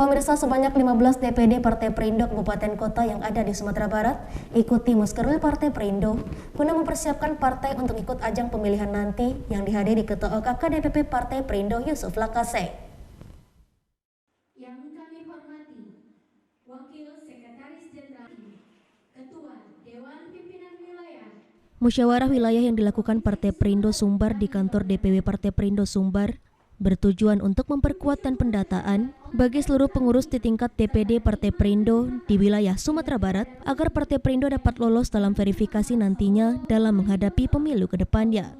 Pemirsa, sebanyak 15 DPD Partai Perindo Kabupaten Kota yang ada di Sumatera Barat ikuti Muskerwil Partai Perindo guna mempersiapkan partai untuk ikut ajang pemilihan nanti yang dihadiri Ketua OKK DPP Partai Perindo Yusuf Lakaseng. Yang kami hormati, Wakil Sekretaris Jenderal, Ketua Dewan Pimpinan Wilayah. Musyawarah wilayah yang dilakukan Partai Perindo Sumbar di kantor DPW Partai Perindo Sumbar bertujuan untuk memperkuat dan pendataan bagi seluruh pengurus di tingkat DPD Partai Perindo di wilayah Sumatera Barat agar Partai Perindo dapat lolos dalam verifikasi nantinya dalam menghadapi pemilu ke depannya.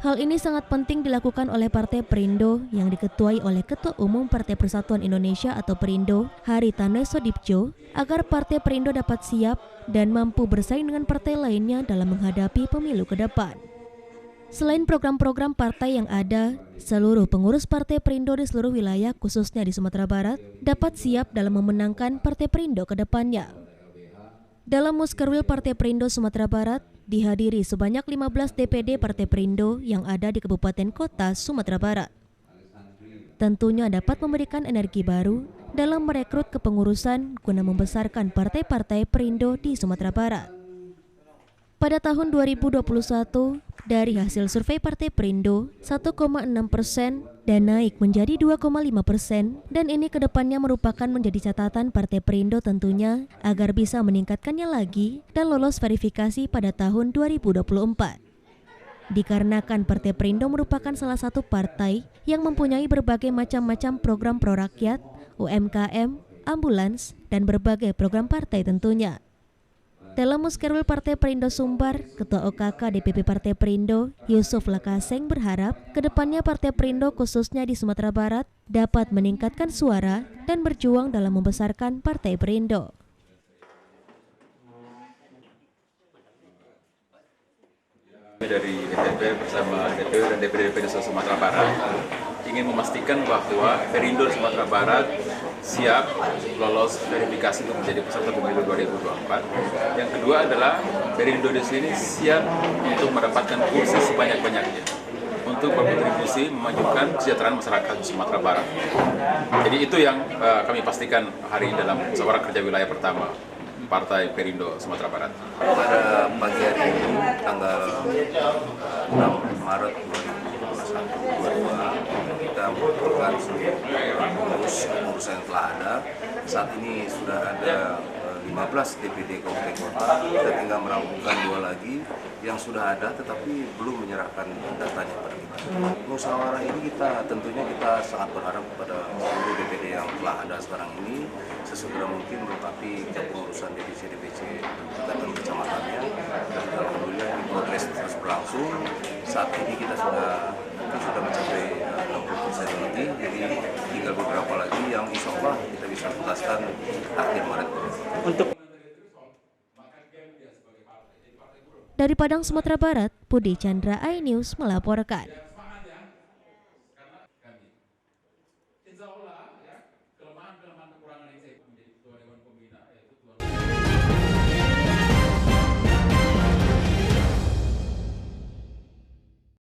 Hal ini sangat penting dilakukan oleh Partai Perindo yang diketuai oleh Ketua Umum Partai Persatuan Indonesia atau Perindo, Haritano Sodipjo, agar Partai Perindo dapat siap dan mampu bersaing dengan partai lainnya dalam menghadapi pemilu ke depan. Selain program-program partai yang ada, seluruh pengurus Partai Perindo di seluruh wilayah khususnya di Sumatera Barat dapat siap dalam memenangkan Partai Perindo ke depannya. Dalam Muskerwil Partai Perindo Sumatera Barat dihadiri sebanyak 15 DPD Partai Perindo yang ada di Kabupaten Kota Sumatera Barat. Tentunya dapat memberikan energi baru dalam merekrut kepengurusan guna membesarkan partai-partai Perindo di Sumatera Barat. Pada tahun 2021, dari hasil survei Partai Perindo 1,6% dan naik menjadi 2,5%, dan ini kedepannya merupakan menjadi catatan Partai Perindo tentunya agar bisa meningkatkannya lagi dan lolos verifikasi pada tahun 2024. Dikarenakan Partai Perindo merupakan salah satu partai yang mempunyai berbagai macam-macam program pro-rakyat, UMKM, ambulans, dan berbagai program partai tentunya. Dalam Muskerwil Partai Perindo Sumbar, Ketua OKK DPP Partai Perindo, Yusuf Lakaseng berharap kedepannya Partai Perindo khususnya di Sumatera Barat dapat meningkatkan suara dan berjuang dalam membesarkan Partai Perindo. Dari DPP bersama DPW dan DPD Sumatera Barat ingin memastikan bahwa Perindo Sumatera Barat siap lolos verifikasi untuk menjadi peserta pemilu 2024. Yang kedua adalah Perindo di sini siap untuk mendapatkan kursi sebanyak-banyaknya untuk berkontribusi memajukan kesejahteraan masyarakat di Sumatera Barat. Jadi itu yang kami pastikan hari ini dalam musyawarah kerja wilayah pertama Partai Perindo Sumatera Barat. Pada pagi hari ini, tanggal 6 Maret 2021, kita membutuhkan seluruh pengurus yang telah ada. Saat ini sudah ada 15 DPD Kabupaten Kota, kita tinggal merampungkan 2 lagi yang sudah ada tetapi belum menyerahkan datanya pada kita. Musyawarah ini tentunya kita sangat berharap kepada seluruh DPD yang telah ada sekarang ini sesegera mungkin melengkapi kepengurusan DPC tingkatan kecamatannya, dan alhamdulillah ini progres terus berlangsung. Saat ini kita sudah mencapai 60% lebih, jadi tinggal beberapa lagi yang insya Allah kita bisa tuntaskan akhir Maret. Dari Padang, Sumatera Barat, Budi Chandra, iNews melaporkan. Insya Allah, kelemahan-kelemahan kekurangan yang saya